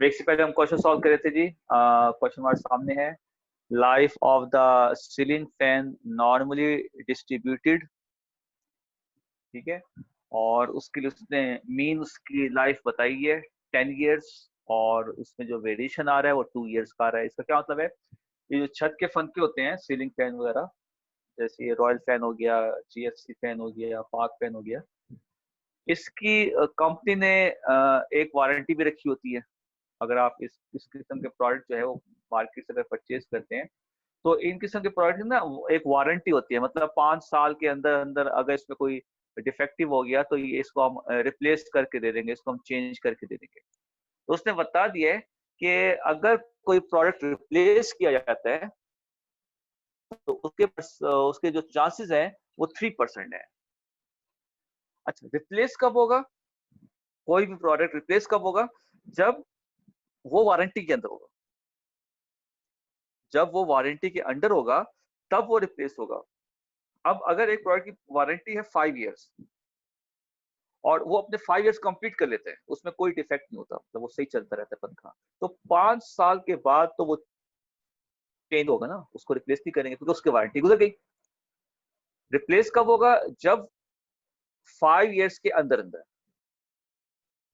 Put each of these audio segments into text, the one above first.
Break से पहले हम क्वेश्चन सॉल्व कर रहे थे जी। क्वेश्चन हमारे सामने है। Life of the ceiling fan normally distributed, ठीक है। और उसके लिए उसने मीन उसकी लाइफ बताई है 10 years, और उसमें जो वेरिएशन आ रहा है वो 2 years का आ रहा है। इसका क्या मतलब है? ये जो छत के पंखे होते हैं सीलिंग फैन वगैरह, जैसे ये रॉयल फैन हो गया, जीएफसी फैन हो गया, पार्क फैन हो गया, इसकी कंपनी ने एक वारंटी भी रखी होती है। अगर आप इस किस्म के प्रोडक्ट जो है वो मार्केट से अगर परचेज करते हैं, तो इन किस्म के प्रोडक्ट ना एक वारंटी होती है। मतलब 5 साल के अंदर अंदर अगर इसमें कोई डिफेक्टिव हो गया तो ये इसको हम रिप्लेस करके दे देंगे, इसको हम चेंज करके दे देंगे। तो उसने बता दिया है कि अगर कोई प्रोडक्ट रिप्लेस किया जाता है तो उसके जो चांसेस हैं वो 3% है। अच्छा, रिप्लेस कब होगा? कोई भी प्रोडक्ट रिप्लेस कब होगा? जब वो वारंटी के अंदर होगा। जब वो वारंटी के अंडर होगा तब वो रिप्लेस होगा। अब अगर एक प्रोडक्ट की वारंटी है 5 years और वो अपने 5 years कंप्लीट कर लेते हैं, उसमें कोई डिफेक्ट नहीं होता, मतलब वो सही चलता रहता है पंखा, तो 5 साल के बाद तो वो चेंज होगा ना, उसको रिप्लेस नहीं करेंगे क्योंकि उसकी वारंटी गुजर गई। रिप्लेस कब होगा? जब 5 years के अंदर अंदर,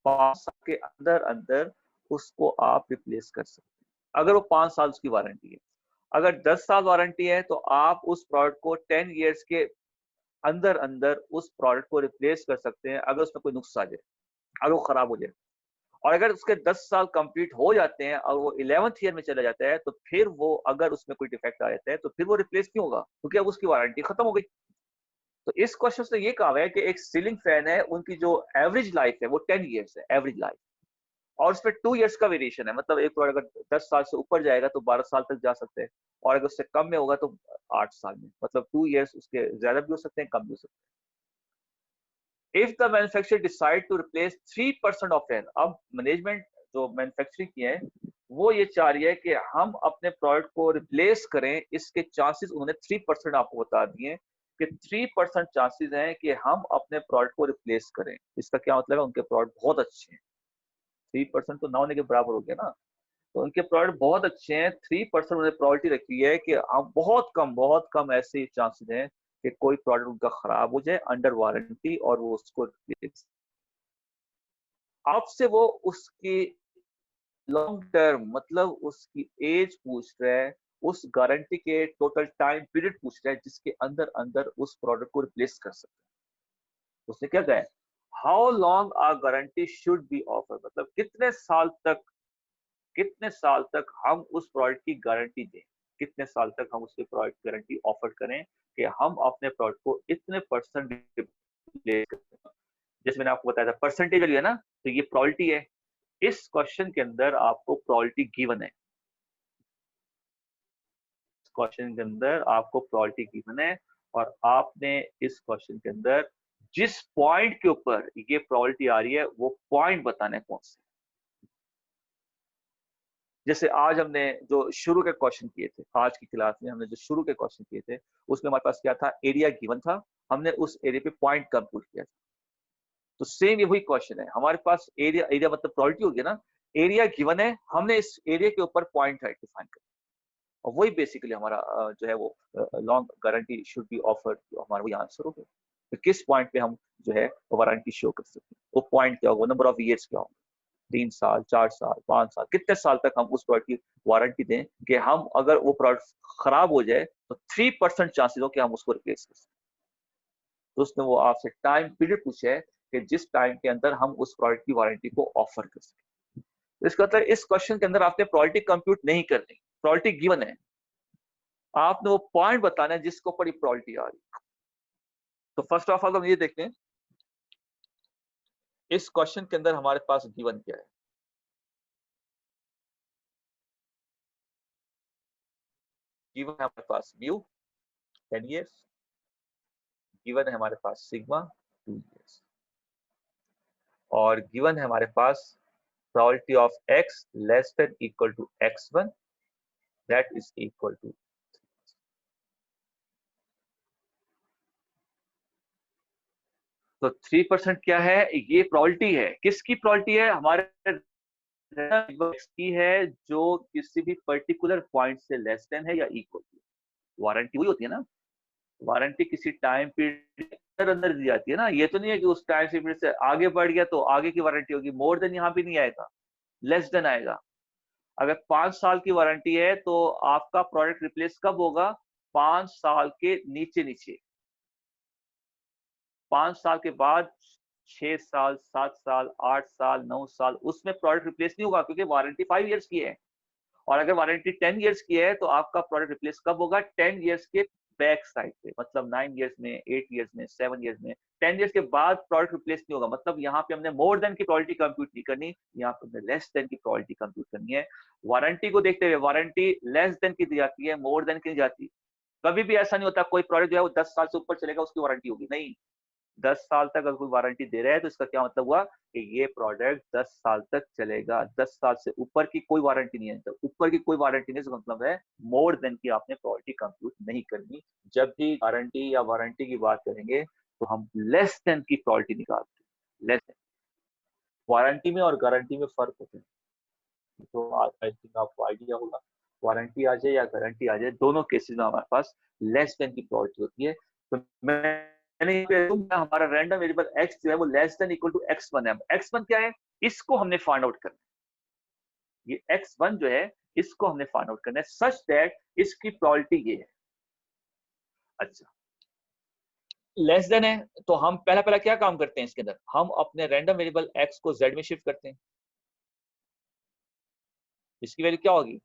5 साल के अंदर अंदर उसको आप रिप्लेस कर सकते हैं, अगर वो 5 साल उसकी वारंटी है। अगर 10 साल वारंटी है तो आप उस प्रोडक्ट को 10 years के अंदर अंदर उस प्रोडक्ट को रिप्लेस कर सकते हैं, अगर उसमें कोई नुक्स आ जाए, अगर वो खराब हो जाए। और अगर उसके 10 साल कंप्लीट हो जाते हैं और वो 11th ईयर में चला जाता है, तो फिर वो अगर उसमें कोई डिफेक्ट आ जाता है तो फिर वो रिप्लेस क्यों होगा? क्योंकि अब उसकी वारंटी खत्म हो गई। तो इस क्वेश्चन से ये कहा है कि एक सीलिंग फैन है, उनकी जो एवरेज लाइफ है वो 10 years है, एवरेज लाइफ। और उसमें 2 years का वेरिएशन है, मतलब एक प्रोडक्ट अगर 10 साल से ऊपर जाएगा तो 12 साल तक जा सकते हैं, और अगर उससे कम में होगा तो 8 साल में, मतलब 2 years उसके ज्यादा भी हो सकते हैं, कम भी हो सकते हैं। If the manufacturer decide to replace 3% of fan, अब मैनेजमेंट जो मैन्युफैक्चरिंग की है वो ये चाह रही है कि हम अपने प्रोडक्ट को रिप्लेस करें। इसके चांसेस उन्होंने 3% आपको बता दिए कि 3% चांसेस हैं कि हम अपने प्रोडक्ट को रिप्लेस करें। इसका क्या मतलब है? उनके प्रोडक्ट बहुत अच्छे हैं। 3% तो ना होने के बराबर हो गया ना। तो उनके प्रोडक्ट बहुत अच्छे हैं, 3% उन्होंने प्रायोरिटी रखी है कि हम बहुत कम ऐसे चांसेस हैं कि कोई प्रोडक्ट उनका खराब हो जाए अंडर वारंटी और वो उसको रिप्लेस। आपसे वो उसकी लॉन्ग टर्म, मतलब उसकी एज पूछ रहा है, उस गारंटी के टोटल टाइम पीरियड पूछ रहा है जिसके अंदर अंदर उस प्रोडक्ट को रिप्लेस कर सकते हैं। उसने क्या कहा है? How long are guarantee should be offer, मतलब कितने साल तक हम उस प्रोडक्ट की गारंटी दें, कितने साल तक हम उसके प्रोडक्ट की गारंटी ऑफर करें कि हम अपने प्रोडक्ट को इतने परसेंट रिप्लेस करें। जैसे मैंने आपको बताया था परसेंटेज वाली है ना, तो ये प्रोबेबिलिटी है। इस क्वेश्चन के अंदर आपको प्रोबेबिलिटी गिवन है। क्वेश्चन के अंदर आपको प्रोबेबिलिटी गिवन है, और आपने इस क्वेश्चन के अंदर जिस पॉइंट के ऊपर ये प्रोबेबिलिटी आ रही है वो पॉइंट बताना है कौन से। जैसे आज हमने जो शुरू के क्वेश्चन किए थे, आज की क्लास में हमने जो शुरू के क्वेश्चन किए थे, उसमें हमारे पास क्या था? एरिया गिवन था, हमने उस एरिया पे पॉइंट कंप्यूट किया था। तो सेम ये वही क्वेश्चन है हमारे पास। एरिया एरिया मतलब प्रोबेबिलिटी हो गया ना। एरिया गिवन है, हमने इस एरिया के ऊपर पॉइंट है डिफाइन कर, और वही बेसिकली हमारा जो है वो long guarantee should be offered, हमारा वही आंसर होगा। तो किस पॉइंट पे हम जो है वारंटी शो कर सकते हैं, वो पॉइंट क्या होगा, नंबर ऑफ ईयर्स क्या होगा, 3 साल, 4 साल, 5 साल, कितने साल तक हम उस प्रोडक्ट की वारंटी दें कि हम अगर वो प्रोडक्ट खराब हो जाए तो 3% चांसेस हो कि हम उसको रिप्लेस कर सकते। तो उसने वो आपसे टाइम पीरियड पूछा है कि जिस टाइम के अंदर हम उस प्रोडक्ट की वारंटी को ऑफर कर सकें। तो इसका मतलब इस क्वेश्चन के अंदर आपने प्रोबेबिलिटी कंप्यूट नहीं करनी, प्रोबेबिलिटी गिवन है, आपने वो पॉइंट बताना है जिसके ऊपर ये प्रोबेबिलिटी आ रही है। तो फर्स्ट ऑफ ऑल हम ये देखते हैं इस क्वेश्चन के अंदर हमारे पास गिवन क्या है। गिवन है हमारे पास म्यू 10 years, गिवन है हमारे पास सिग्मा 2 years, और गिवन है हमारे पास probability of x less than equal to x1 that is equal to. तो 3% क्या है? ये प्रोबेबिलिटी है, किसकी प्रोबेबिलिटी है? हमारे की है जो किसी भी पर्टिकुलर पॉइंट से लेस देन है या इक्वल है। वारंटी वही होती है ना, वारंटी किसी टाइम पीरियड के अंदर दी जाती है ना, ये तो नहीं है कि उस टाइम पीरियड से आगे बढ़ गया तो आगे की वारंटी होगी, मोर देन यहाँ भी नहीं आएगा, लेस देन आएगा। अगर 5 साल की वारंटी है तो आपका प्रोडक्ट रिप्लेस कब होगा? 5 साल के नीचे-नीचे। 5 साल के बाद 6 साल, 7 साल, 8 साल, 9 साल उसमें प्रोडक्ट रिप्लेस नहीं होगा क्योंकि वारंटी 5 इयर्स की है। और अगर वारंटी 10 इयर्स की है तो आपका प्रोडक्ट रिप्लेस कब होगा? 10 इयर्स के बैक साइड पे, मतलब 9 इयर्स में, 8 इयर्स में, 7 इयर्स में। 10 इयर्स के बाद प्रोडक्ट रिप्लेस नहीं होगा, मतलब यहाँ पे हमने मोर देन की प्रोबेबिलिटी कंप्यूट नहीं करनी, यहाँ पे हमने लेस देन की प्रोबेबिलिटी कंप्यूट करनी है। वारंटी को देखते हुए वारंटी लेस देन की दी जाती है, मोर देन की नहीं जाती। कभी भी ऐसा नहीं होता कोई प्रोडक्ट जो है वो 10 साल से ऊपर चलेगा उसकी वारंटी होगी, नहीं। 10 साल तक अगर कोई वारंटी दे रहा है तो इसका क्या मतलब हुआ कि ये प्रोडक्ट 10 साल तक चलेगा। 10 साल से ऊपर की कोई वारंटी नहीं है, तो ऊपर की कोई वारंटी नहीं, इसका मतलब है मोर देन की आपने प्रोबेबिलिटी कंप्यूट नहीं करनी। जब भी गारंटी या वारंटी की बात करेंगे तो हम लेस देन की प्रोबेबिलिटी निकालते हैं, लेस देन। वारंटी में और गारंटी में फर्क होता है, तो आई थिंक आपको आइडिया होगा। वारंटी आ जाए या गारंटी आ जाए, दोनों केसेस में हमारे पास लेस देन की प्रोबेबिलिटी होती है। तो मैंने हमारा रैंडम वेरिएबल एक्स जो है वो less than equal to x1 है। x1 क्या है? इसको हमने फाइंड आउट करना है। ये x1 जो है इसको हमने फाइंड आउट करना है सच दैट इसकी प्रोबेबिलिटी ये है। अच्छा, लेस देन है तो हम पहला पहला क्या काम करते हैं इसके अंदर, हम अपने रैंडम वेरिएबल x को z में शिफ्ट करते हैं। इसकी वैल्यू क्या होगी?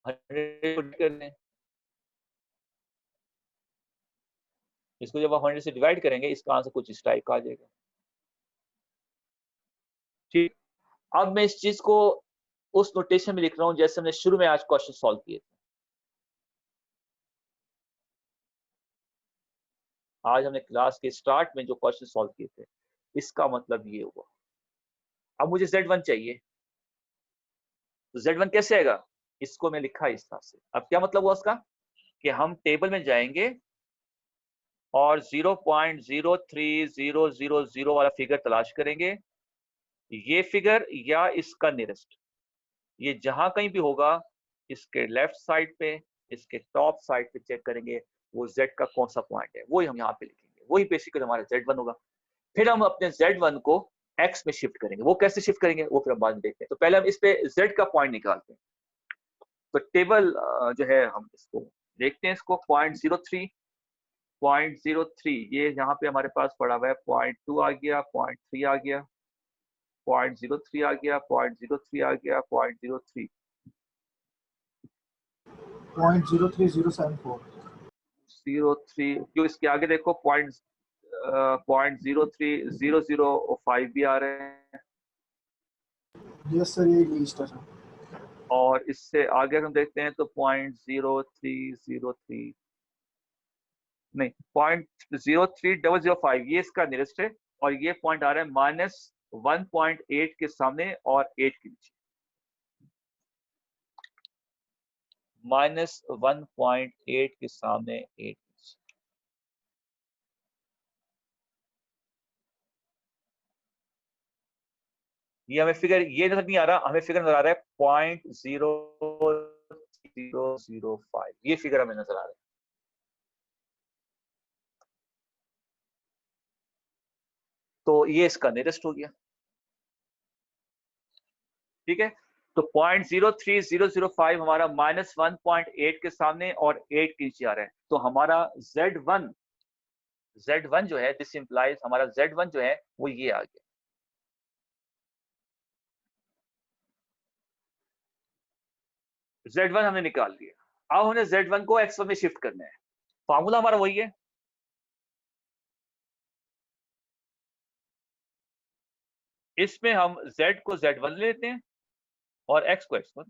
100 करते हैं। इसको जब आप 100 से डिवाइड करेंगे इसका आंसर कुछ इस टाइप का आ जाएगा। ठीक, अब मैं इस चीज को उस नोटेशन में लिख रहा हूं जैसे हमने शुरू में आज क्वेश्चन सॉल्व किए थे। आज हमने क्लास के स्टार्ट में जो क्वेश्चन सॉल्व किए थे, इसका मतलब ये हुआ। अब मुझे Z1 चाहिए, तो Z1 कैसे आएगा? इसको मैं लिखा इस तरह से। अब क्या मतलब हुआ उसका कि हम टेबल में जाएंगे और 0.03000 वाला फिगर तलाश करेंगे, ये फिगर या इसका नियरेस्ट, ये जहां कहीं भी होगा इसके लेफ्ट साइड पे, इसके टॉप साइड पे चेक करेंगे वो Z का कौन सा पॉइंट है, वही हम यहाँ पे लिखेंगे, वही बेसिकली हमारा Z1 होगा। फिर हम अपने Z1 को X में शिफ्ट करेंगे। वो कैसे शिफ्ट करेंगे वो फिर हम बाद में देखते हैं। तो पहले हम इस पे Z का पॉइंट निकालते हैं। तो टेबल जो है हम इसको देखते हैं, इसको 0.03 ये यहाँ पे हमारे पास पड़ा हुआ है। 0.2 आ गया, 0.3 आ गया, 0.03 आ गया, 0.03 आ गया, 0.03 0.03074 03 क्यों, इसके आगे देखो 0.03005 भी आ रहे हैं। यस सर, ये लिस्ट है सर। और इससे आगे हम देखते हैं तो 0.0303 नहीं, 0.03005 ये इसका नियरेस्ट है। और ये पॉइंट आ रहा है -1.8 के सामने और 8 के नीचे, -1.8 के सामने 8 के नीचे। ये हमें फिगर ये नजर नहीं आ रहा, हमें फिगर नजर आ रहा है 0.0005, ये फिगर हमें नजर आ रहा है। तो ये इसका नियरेस्ट हो गया। ठीक है, तो 0.03005 हमारा -1.8 के सामने और 8 के नीचे आ रहा है। तो हमारा Z1 जो है, दिस इंप्लाइज हमारा Z1 जो है वो ये आ गया। Z1 हमने निकाल लिया। अब हमने Z1 को X1 में शिफ्ट करना है। फार्मूला हमारा वही है, इसमें हम Z को Z1 लेते हैं और X को X1।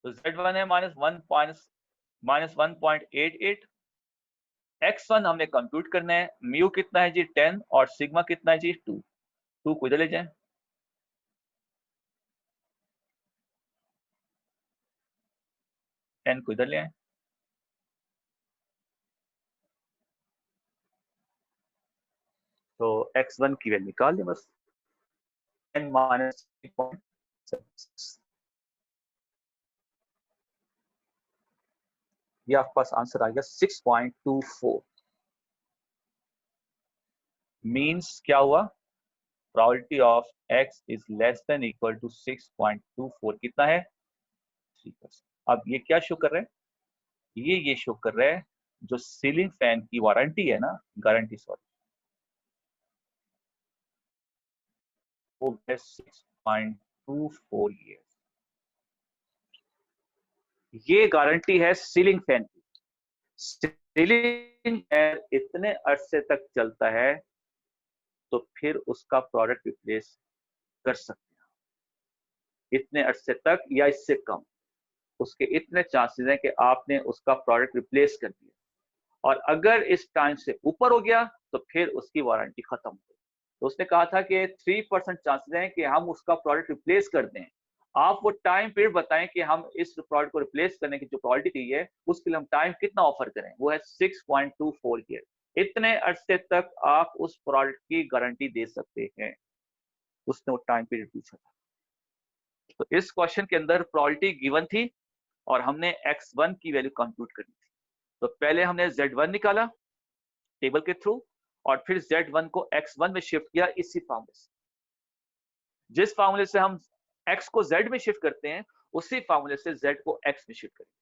तो Z1 है -1.88, X1 हमने कंप्यूट करना है। म्यू कितना है जी 10 और सिग्मा कितना है जी 2। 2 को इधर ले जाएं, 10 को इधर ले आए। तो X1 की वैल्यू निकाल लें बस। 10 minus 3.76, ये आपके पास आंसर आ गया 6.24। मीन्स क्या हुआ, probability of x is less than equal to 6.24 कितना है 3%। अब ये क्या शो कर रहा है, ये शो कर रहा है जो सीलिंग फैन की वारंटी है ना, गारंटी सॉरी, वो 6.24 ईयर, ये गारंटी है सीलिंग फैन की। सीलिंग फैन इतने अरसे तक चलता है तो फिर उसका प्रोडक्ट रिप्लेस कर सकते हैं, इतने अरसे तक या इससे कम, उसके इतने चांसेस हैं कि आपने उसका प्रोडक्ट रिप्लेस कर दिया, और अगर इस टाइम से ऊपर हो गया तो फिर उसकी वारंटी खत्म हो गई। तो उसने कहा था कि 3% चांसेस हैं कि हम उसका प्रोडक्ट रिप्लेस कर दें, आप वो टाइम पीरियड बताएं कि हम इस प्रोडक्ट को रिप्लेस करने की जो प्रोबेबिलिटी दी है उसके लिए हम टाइम कितना ऑफर करें, वो है 6.24 ईयर। इतने अरसे तक आप उस प्रोडक्ट की गारंटी दे सकते हैं, उसने वो टाइम पीरियड पूछा था। तो इस क्वेश्चन के अंदर प्रोबेबिलिटी गिवन थी और हमने x1 की वैल्यू कंप्यूट करनी थी। तो पहले हमने z1 निकाला टेबल के थ्रू, और फिर z1 को x1 में शिफ्ट किया इसी फार्मूले से। जिस फार्मूले से हम x को z में शिफ्ट करते हैं उसी फार्मूले से z को x में शिफ्ट करेंगे।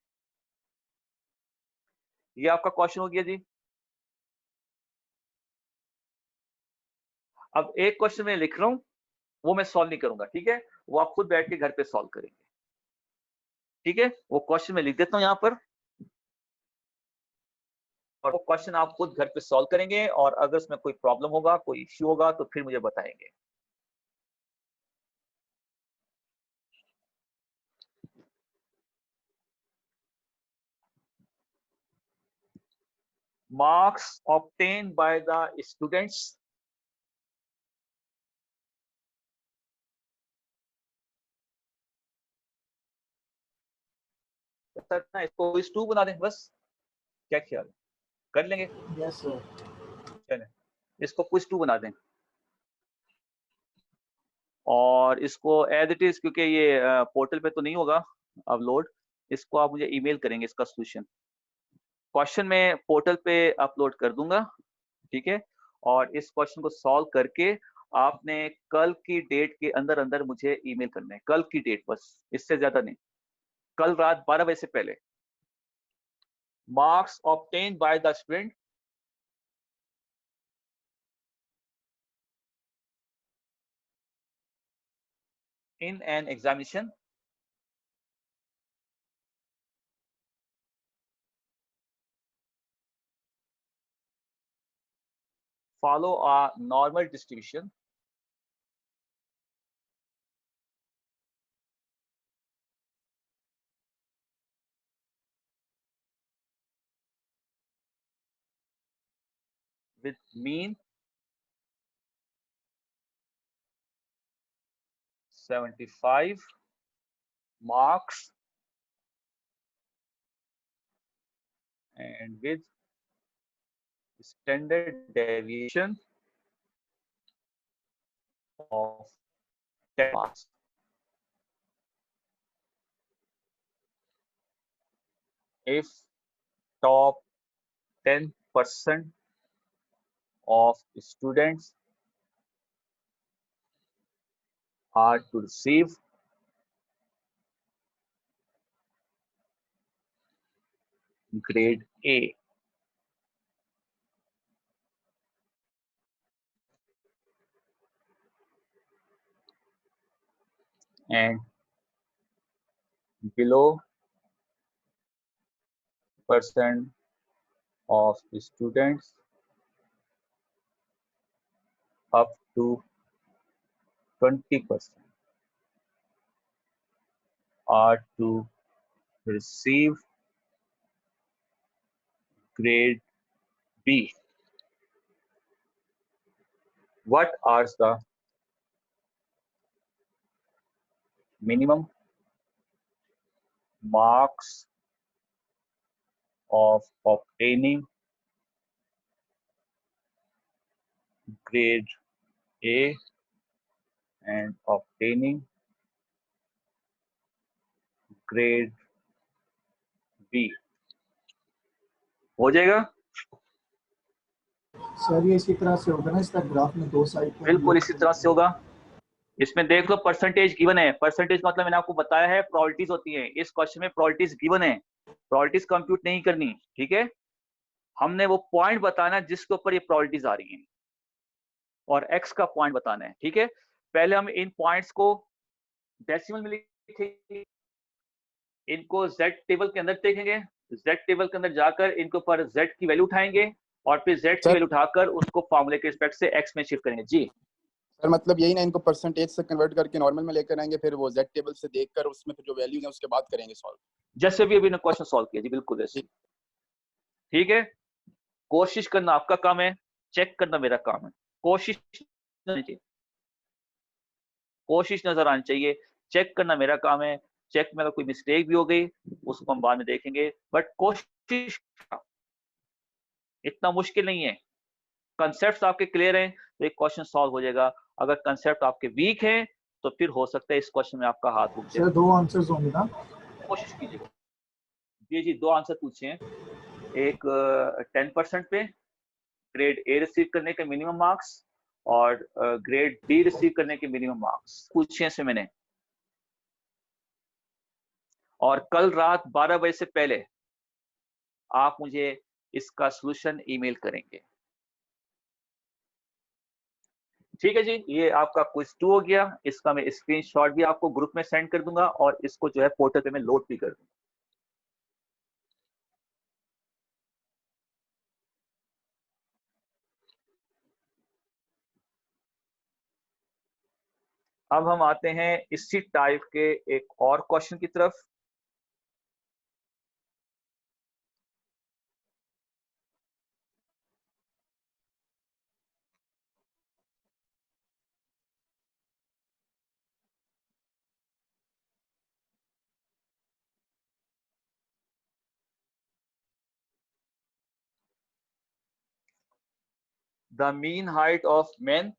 ये आपका क्वेश्चन हो गया जी। अब एक क्वेश्चन मैं लिख रहा हूं, वो मैं सॉल्व नहीं करूंगा, ठीक है, वो आप खुद बैठ के घर पे सॉल्व करेंगे, ठीक है। वो क्वेश्चन मैं लिख देता हूं यहां पर, और वो क्वेश्चन आप खुद घर पे सॉल्व करेंगे, और अगर उसमें कोई प्रॉब्लम होगा, कोई इश्यू होगा तो फिर मुझे बताएंगे। Marks obtained by the students ना, इसको क्विज 2 बना दें बस, क्या ख्याल है, कर लेंगे? Yes sir. चलें, इसको क्विज 2 बना दें, और इसको एज इट इज, क्योंकि ये पोर्टल पे तो नहीं होगा अपलोड, इसको आप मुझे ईमेल करेंगे इसका सोल्यूशन। क्वेश्चन मैं पोर्टल पे अपलोड कर दूंगा, ठीक है, और इस क्वेश्चन को सॉल्व करके आपने कल की डेट के अंदर अंदर मुझे ईमेल करना है, कल की डेट बस, इससे ज्यादा नहीं, कल रात 12 बजे से पहले। Marks obtain by the student in an examination follow a normal distribution with mean 75 marks and with standard deviation of 10 marks. If top 10% of students are to receive grade A and below percent of students up to 20% are to receive grade B. What are the minimum marks of obtaining grade A and obtaining grade B हो जाएगा। Sir ये इसी तरह से होगा ना, इसका graph में दो साइड पे बिल्कुल इसी तरह से होगा। इसमें देख लो परसेंटेज गिवन है। परसेंटेज मतलब मैंने आपको बताया है प्रोबेबिलिटीज होती हैं। इस क्वेश्चन में प्रोबेबिलिटीज गिवन है, प्रोबेबिलिटीज कंप्यूट नहीं करनी, ठीक है। हमने वो पॉइंट बताना है जिसके ऊपर ये प्रोबेबिलिटीज आ रही हैं और एक्स का पॉइंट बताना है, ठीक है। पहले हम इन पॉइंट्स को डेसिमल में लिखेंगे, इनको जेड टेबल के अंदर देखेंगे, जेड टेबल के अंदर जाकर इनके ऊपर जेड की वैल्यू उठाएंगे और फिर जेड की वैल्यू उठाकर उसको फॉर्मूले के रिस्पेक्ट से एक्स में शिफ्ट करेंगे। जी सर मतलब यही ना, इनको परसेंटेज से कन्वर्ट करके नॉर्मल में लेकर आएंगे, फिर वो जेड टेबल से देखकर उसमें फिर जो वैल्यूज हैं उसके बाद करेंगे सॉल्व, जैसे भी अभी क्वेश्चन सॉल्व किया। जी बिल्कुल ऐसे, ठीक है। कोशिश करना आपका काम है, चेक करना मेरा काम है। कोशिश कोशिश नजर आनी चाहिए, चेक करना मेरा काम है। चेक में अगर कोई मिस्टेक भी हो गई उसको हम बाद में देखेंगे, बट कोशिश इतना मुश्किल नहीं है। कंसेप्ट आपके क्लियर हैं तो एक क्वेश्चन सॉल्व हो जाएगा। अगर कंसेप्ट आपके वीक हैं तो फिर हो सकता है इस क्वेश्चन में आपका हाथ रुक जाए। सर दो आंसर्स होंगे ना? कोशिश कीजिएगा। जी दो आंसर पूछे हैं। एक 10% पे ग्रेड ए रिसीव करने के मिनिमम मार्क्स और ग्रेड बी रिसीव करने के मिनिमम मार्क्स पूछे से मैंने। और कल रात 12 बजे से पहले आप मुझे इसका सॉल्यूशन ईमेल करेंगे, ठीक है जी। ये आपका क्विज 2 हो गया। इसका मैं स्क्रीनशॉट भी आपको ग्रुप में सेंड कर दूंगा और इसको जो है पोर्टल पे मैं लोड भी कर दूंगा। अब हम आते हैं इसी टाइप के एक और क्वेश्चन की तरफ। The mean height of men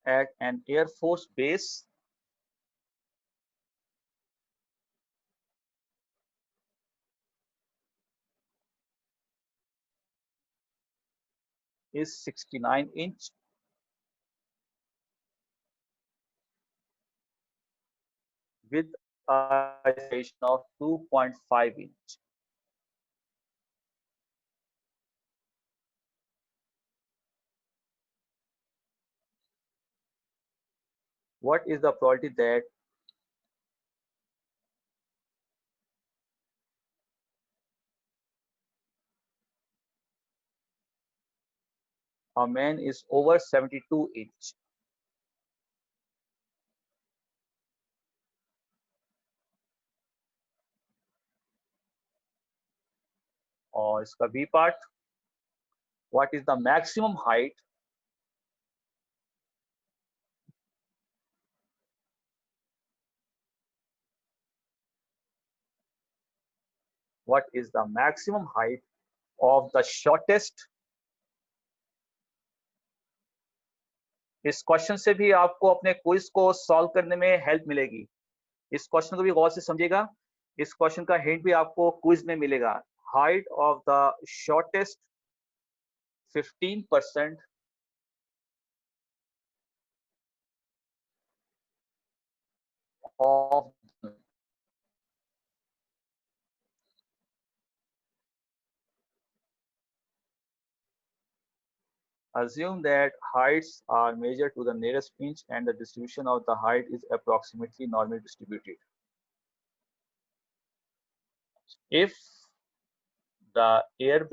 at an Air Force base is 69 inch with a elevation of 2.5 inch. What is the probability that a man is over 72 inch? और इसका B part, what is the maximum height what is the maximum height of the shortest? इस question से भी आपको अपने quiz को solve करने में हेल्प मिलेगी। इस क्वेश्चन को भी गौर से समझिएगा। इस क्वेश्चन का हिंट भी आपको क्विज में मिलेगा। Height of the shortest 15% of assume that heights are measured to the nearest inch and the distribution of the height is approximately normally distributed. If the Air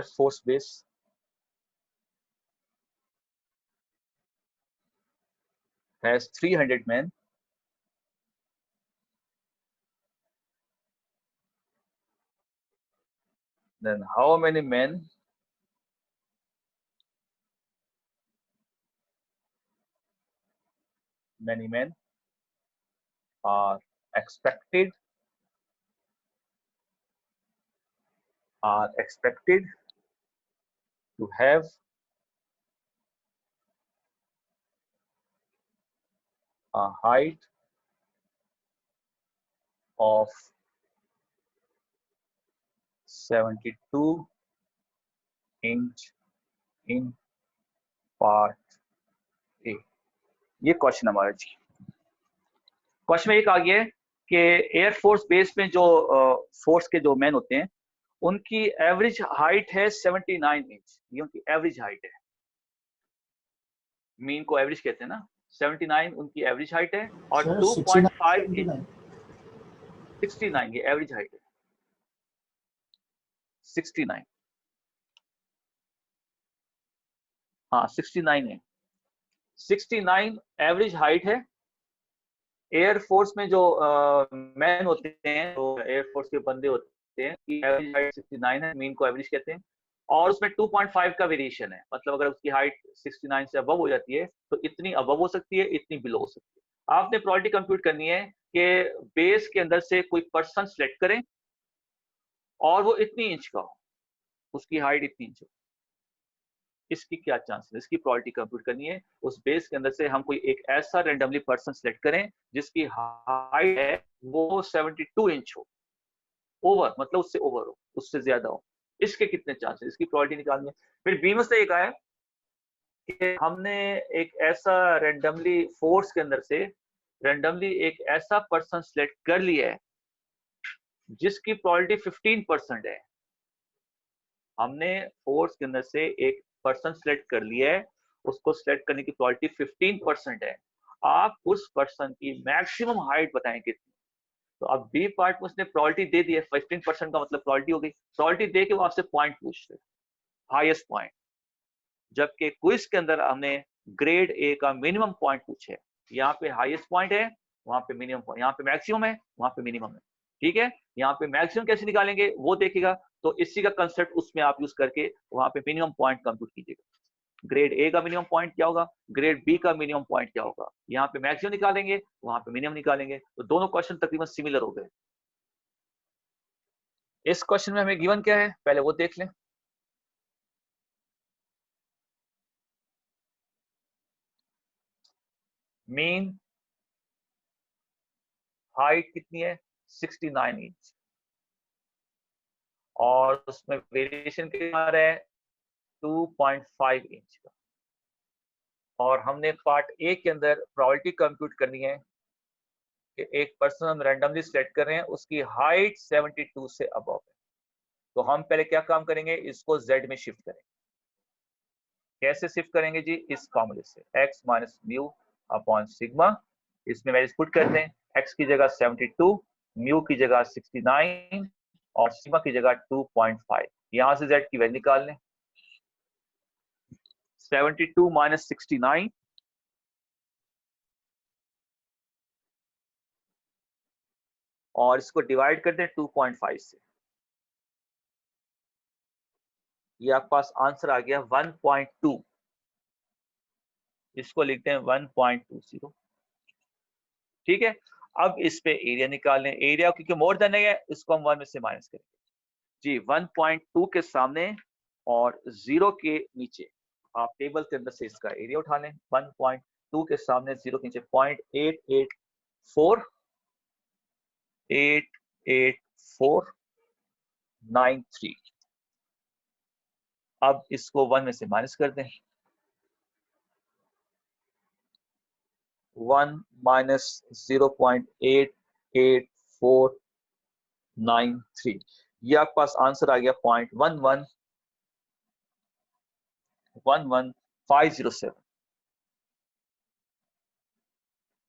Force base has 300 men, then how many men many men are expected to have a height of 72 inch in part A। ये question हमारा जी। Question में एक आ गया है कि air force base में जो force के जो मैन होते हैं उनकी एवरेज हाइट है 79 इंच। ये उनकी एवरेज हाइट है, मीन को एवरेज कहते हैं ना। 79 उनकी एवरेज हाइट है और 2.5 इंच 69 ये एवरेज हाइट है। 69 हाँ 69 है। 69 एवरेज हाइट है। एयरफोर्स में जो मैन होते हैं, जो एयरफोर्स के बंदे होते हैं, की एवरेज हाइट 69 है, मीन को एवरेज कहते हैं। और उसमें 2.5 का वेरिएशन है, मतलब अगर उसकी हाइट 69 से अबव हो जाती है तो इतनी अबव हो सकती है, इतनी बिलो हो सकती है। आपने प्रोबेबिलिटी कंप्यूट करनी है कि बेस के अंदर से कोई पर्सन सिलेक्ट करें और वो इतनी इंच का हो, उसकी हाइट इतनी इंच हो, इसकी क्या चांस है, इसकी प्रोबेबिलिटी कंप्यूट करनी है। उस बेस के अंदर से हम कोई एक ऐसा रैंडमली पर्सन सिलेक्ट करें जिसकी हाइट है वो 72 इंच हो, ओवर मतलब उससे ओवर हो, उससे ज्यादा हो, इसके कितने चांसेस, इसकी प्रोबेबिलिटी निकालनी है। फिर बीमस ने कहा है कि हमने एक ऐसा रैंडमली फोर्स के अंदर से रैंडमली एक ऐसा पर्सन सिलेक्ट कर लिया है जिसकी प्रोबेबिलिटी 15% है। हमने फोर्स के अंदर से एक पर्सन सिलेक्ट कर लिया है, उसको सिलेक्ट करने की प्रोबेबिलिटी 15% है। आप उस पर्सन की मैक्सिमम हाइट बताएं कितनी। तो अब बी पार्ट में उसने प्रोबेबिलिटी दे दी है, 15% का मतलब प्रोबेबिलिटी हो गई। प्रोबेबिलिटी दे के वो आपसे पॉइंट पूछ रहे, हाईएस्ट पॉइंट। जबकि क्विज के अंदर हमने ग्रेड ए का मिनिमम पॉइंट पूछे है। यहाँ पे हाईएस्ट पॉइंट है, वहां पे मिनिमम पॉइंट, यहाँ पे मैक्सिमम है, वहां पे मिनिमम है। ठीक है, यहाँ पे मैक्सिमम कैसे निकालेंगे वो देखेगा, तो इसी का कंसेप्ट उसमें आप यूज करके वहां पे मिनिमम पॉइंट कंप्यूट कीजिएगा। ग्रेड ए का मिनिमम पॉइंट क्या होगा, ग्रेड बी का मिनिमम पॉइंट क्या होगा, यहाँ पे मैक्सिमम निकालेंगे, वहां पे मिनिमम निकालेंगे। तो दोनों क्वेश्चन तकरीबन सिमिलर हो गए। इस क्वेश्चन में हमें गिवन क्या है पहले वो देख लें। मीन हाइट कितनी है 69 इंच और उसमें वेरिएशन कितना आ रहा है 2.5 इंच का। और हमने पार्ट ए के अंदर प्रोबेबिलिटी कंप्यूट करनी है कि एक पर्सन हम रैंडमली सिलेक्ट कर रहे हैं, उसकी हाइट 72 से अबव है। तो हम पहले क्या काम करेंगे, इसको जेड में शिफ्ट करेंगे। कैसे शिफ्ट करेंगे जी, इस फॉर्मूले से x minus mu upon sigma. इसमें वैल्यूज पुट करते हैं, x की जगह 72, म्यू की जगह 69 और सिग्मा की जगह 2.5। यहां से z की वैल्यू निकाल लें। 72 माइनस 69 और इसको डिवाइड करते हैं 2.5 से। ये आपके पास आंसर आ गया 1.2। इसको लिखते हैं 1.20। ठीक है, अब इस पे एरिया निकाल लें। एरिया क्योंकि मोर देन है, इसको हम 1 में से माइनस करेंगे जी। 1.2 के सामने और 0 के नीचे आप टेबल के अंदर से इसका एरिया उठा लें। 1.2 के सामने 0 के नीचे 0.88488493। अब इसको 1 में से माइनस कर दें। 1 माइनस 0.88493, ये आपके पास आंसर आ गया 0.111507।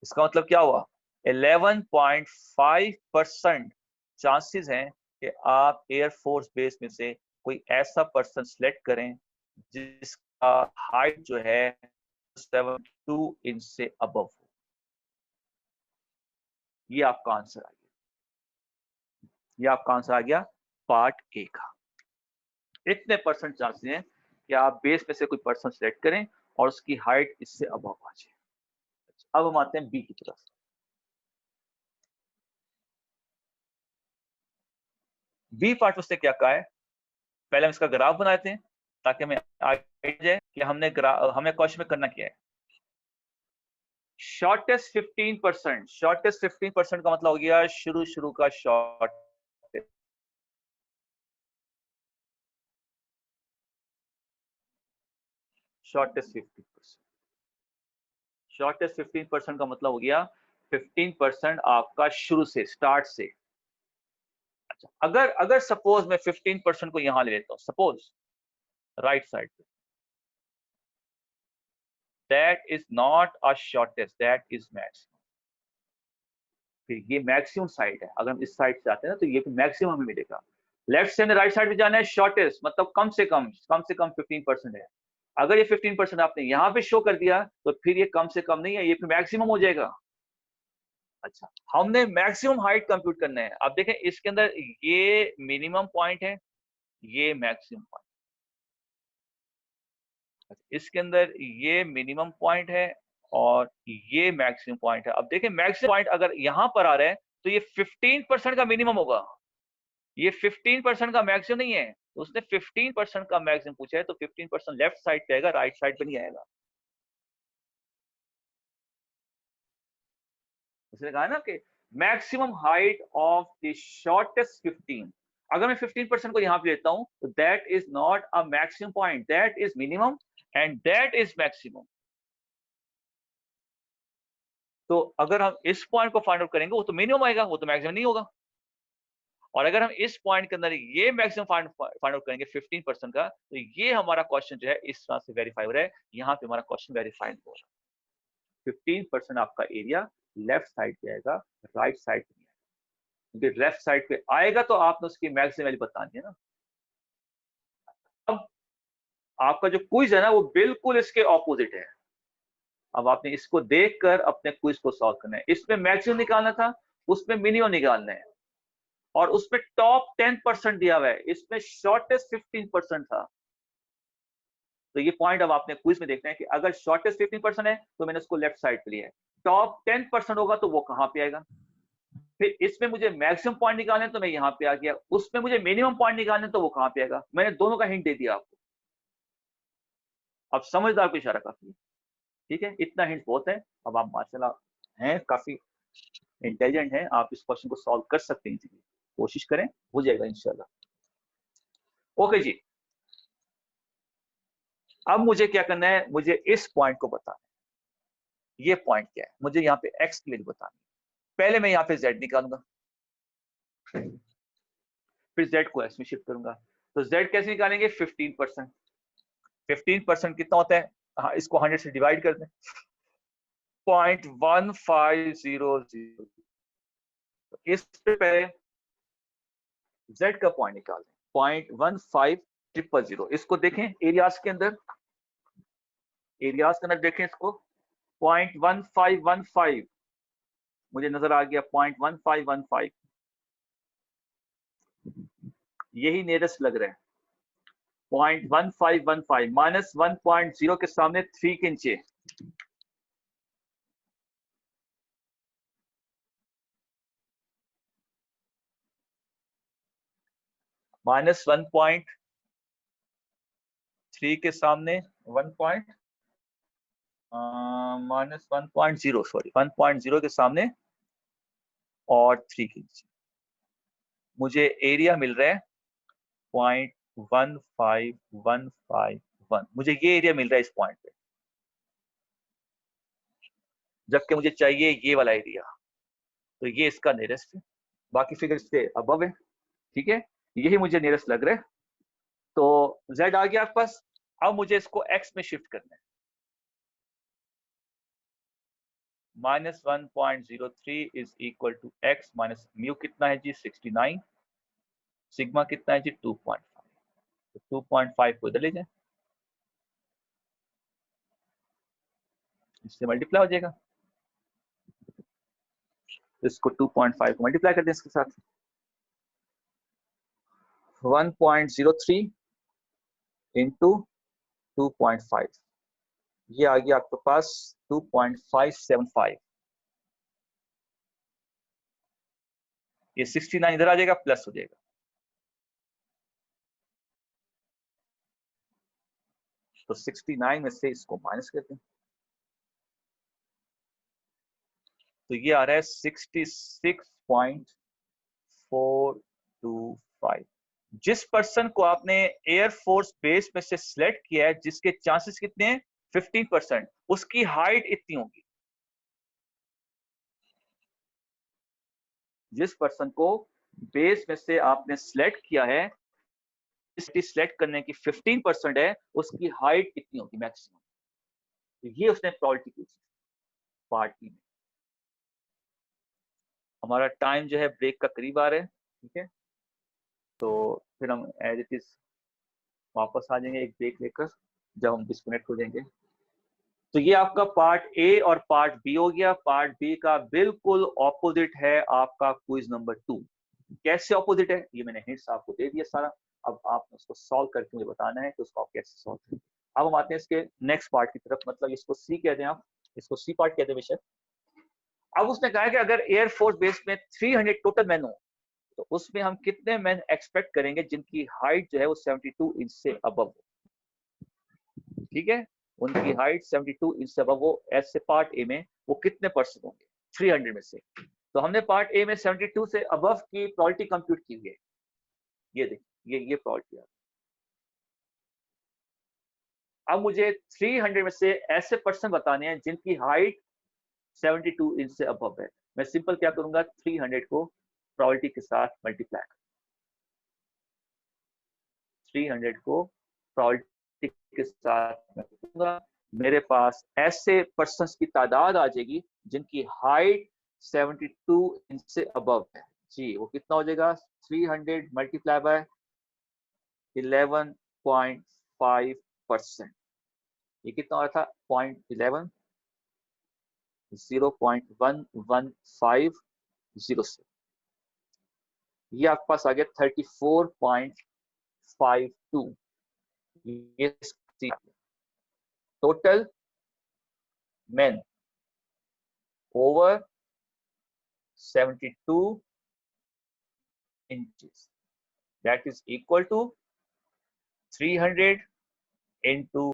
इसका मतलब क्या हुआ, 11.5% चांसेस हैं कि आप एयरफोर्स बेस में से कोई ऐसा पर्सन सिलेक्ट करें जिसका हाइट जो है 72 इंच से अबव हो। ये आपका आंसर आ गया, ये आपका आंसर आ गया पार्ट ए का। इतने परसेंट चांसेस हैं कि आप बेस में से कोई पर्सन सिलेक्ट करें और उसकी हाइट इससे अबव आ जाए। अब हम आते हैं बी की तरफ। बी पार्ट उसने क्या कहा है, पहले हम इसका ग्राफ बनाते हैं ताकि हमें आइडिया जाए कि हमें क्वेश्चन में करना क्या है। शॉर्टेस्ट 15%, शॉर्टेस्ट 15% का मतलब हो गया शुरू का शॉर्टेस्ट, शॉर्टेस्ट 15%, शॉर्टेस्ट 15% का मतलब हो गया 15% आपका शुरू से, स्टार्ट से। अच्छा, अगर सपोज मैं 15% को यहां ले लेता हूं, सपोज राइट साइड पे, that is not a shortest, that is maximum। ये मैक्सिमम साइड है, अगर हम इस साइड से आते हैं ना तो ये मैक्सिमम हमें मिलेगा। लेफ्ट से राइट साइड पे जाना है, शॉर्टेस्ट मतलब कम से कम 15% है। अगर ये 15% आपने यहाँ पे शो कर दिया तो फिर ये कम से कम नहीं है, ये फिर मैक्सिमम हो जाएगा। अच्छा, हमने मैक्सिमम हाइट कंप्यूट करना है। अब देखें इसके अंदर ये मिनिमम पॉइंट है, ये मैक्सिमम पॉइंट, इसके अंदर ये मिनिमम पॉइंट है और ये मैक्सिमम पॉइंट है। अब देखिए मैक्सिमम पॉइंट अगर यहां पर आ रहा है तो ये 15% का मिनिमम होगा, ये 15% का मैक्सिमम नहीं है। उसने 15% का मैक्सिमम पूछा है तो 15% लेफ्ट साइड पे आएगा, राइट साइड पे नहीं आएगा। उसने कहा ना कि maximum height of the shortest 15, अगर मैं 15% को यहां पे लेता हूं तो that is not a maximum point, that is minimum and that is maximum. तो अगर हम इस पॉइंट को फाइंड आउट करेंगे वो तो मिनिमम आएगा, वो तो मैक्सिमम नहीं होगा। और अगर हम इस पॉइंट के अंदर ये मैक्सिमम फाइंड आउट करेंगे 15% का, तो ये हमारा क्वेश्चन जो है इस तरह से वेरीफाई हो रहा है। यहाँ पे हमारा क्वेश्चन वेरीफाइड हो रहा है। 15% आपका एरिया लेफ्ट साइड पे आएगा, राइट साइड पे नहीं आएगा। क्योंकि लेफ्ट साइड पे आएगा तो आपने उसकी मैक्सिमम वैल्यू बतानी है ना। अब आपका जो क्विज है ना वो बिल्कुल इसके ऑपोजिट है। अब आपने इसको देखकर अपने क्विज को सॉल्व करना है। इसमें मैक्सिमम निकालना था, उसमें मिनिमम निकालना है, और उसमें टॉप 10% दिया हुआ है, इसमें शॉर्टेस्ट 15% था। तो ये पॉइंट अब आपने क्विज में देखना है कि अगर शॉर्टेस्ट 15% है तो मैंने उसको लेफ्ट साइड पे लिया है, टॉप 10% होगा तो वो कहां पे आएगा। फिर इसमें मुझे मैक्सिमम पॉइंट निकालने तो मैं यहां पे आ गया, उसमें मुझे मिनिमम पॉइंट निकालने तो वो कहां पे आएगा। मैंने दोनों का हिंट दे दिया आपको। अब समझदार को इशारा काफी है, ठीक है, इतना हिंट बहुत है। अब आप माशाल्लाह हैं, काफी इंटेलिजेंट हैं, आप इस क्वेश्चन को सॉल्व कर सकते हैं, कोशिश करें, हो जाएगा इंशाल्लाह। ओके जी, अब मुझे क्या करना है, मुझे इस पॉइंट को बताना है। ये पॉइंट क्या है, मुझे यहाँ पे एक्स की वैल्यू बतानी है। पहले मैं यहाँ पे जेड निकालूंगा, फिर जेड को एक्स में शिफ्ट करूंगा। तो जेड कैसे निकालेंगे, 15%। 15% कितना होता है, हाँ, इसको 100 से डिवाइड कर दें, 0.1500। इस पे पहले जेड का पॉइंट निकाल दें, 0.15000। इसको देखें एरियाज के अंदर, एरियाज के अंदर देखें इसको, 0.1515 मुझे नजर आ गया, 0.1515 यही नियरेस्ट लग रहा है। 0.1515 माइनस 1.0 के सामने 3 के नीचे, माइनस 1.3 के सामने 1. माइनस 1.0, सॉरी 1.0 के सामने और 3 के नीचे मुझे एरिया मिल रहा है 0.15151। मुझे ये एरिया मिल रहा है इस पॉइंट पे, जबकि मुझे चाहिए ये वाला एरिया। तो ये इसका नियरेस्ट है, बाकी फिगर इससे अबव है, ठीक है, यही मुझे नियरेस्ट लग रहा है। तो z आ गया आपके पास। अब मुझे इसको x में शिफ्ट करना है। -1.03 is equal to x minus mu कितना है जी, 69। सिग्मा कितना है जी, 2.5। तो 2.5 को इधर ले जाए, इससे मल्टीप्लाई हो जाएगा। इसको 2.5 को मल्टीप्लाई कर दें इसके साथ, 1.03 इंटू 2.5 ये आ गया आपके पास 2.575। ये 69 इधर आ जाएगा, प्लस हो जाएगा। तो 69 में से इसको माइनस करते हैं, तो ये आ रहा है 66.425। जिस पर्सन को आपने एयरफोर्स बेस में से सिलेक्ट किया है, जिसके चांसेस कितने हैं 15%, उसकी हाइट इतनी होगी। जिस पर्सन को बेस में से आपने सिलेक्ट किया है, इसकी सिलेक्ट करने की 15% है, उसकी हाइट इतनी होगी मैक्सिमम। तो ये उसने प्रोबेबिलिटी की पार्ट बी में। हमारा टाइम जो है ब्रेक का करीब आ रहा है, ठीक है, तो फिर हम एज इट इज वापस आ जाएंगे एक ब्रेक लेकर जब हम डिस्कनेक्ट हो जाएंगे। तो ये आपका पार्ट ए और पार्ट बी हो गया। पार्ट बी का बिल्कुल ऑपोजिट है आपका क्विज नंबर 2। कैसे ऑपोजिट है ये मैंने हिंट्स आपको दे दिया सारा, अब आप उसको सॉल्व करके मुझे बताना है कि उसको आप कैसे सॉल्व करें। अब हम आते हैं इसके नेक्स्ट पार्ट की तरफ, मतलब इसको सी कहते हैं, आप इसको सी पार्ट कहते हैं बेशक। अब उसने कहा कि अगर एयरफोर्स बेस में 300 टोटल मैन हो, तो उसमें हम कितने मैन एक्सपेक्ट करेंगे जिनकी हाइट जो है वो 72 इंच से अबव हो। ठीक है, उनकी हाइट 72 इंच से अबव हो। ऐसे पार्ट ए में वो कितने पर्सन होंगे 300 में से। तो हमने पार्ट ए में 72 से अबव की प्रोबेबिलिटी कंप्यूट की हुई है। ये देखिए, ये प्रोबेबिलिटी है। अब मुझे 300 में से ऐसे पर्सन बताने हैं जिनकी हाइट 72 इंच से अबव है। मैं सिंपल क्या करूंगा, 300 को प्रोबेबिलिटी के साथ मल्टीप्लाई, 300 को प्रोबेबिलिटी के साथ करूंगा, मेरे पास ऐसे पर्सन्स की तादाद आ जाएगी जिनकी हाइट 72 इंच से अबव है। जी, वो कितना हो जाएगा, 300 मल्टीप्लाई बाय 11.5%। ये कितना हो रहा था, 0.11, 0.1150 ये आपके पास आ गया 34.52। ये total men over 72 inches, that is equal to 300 into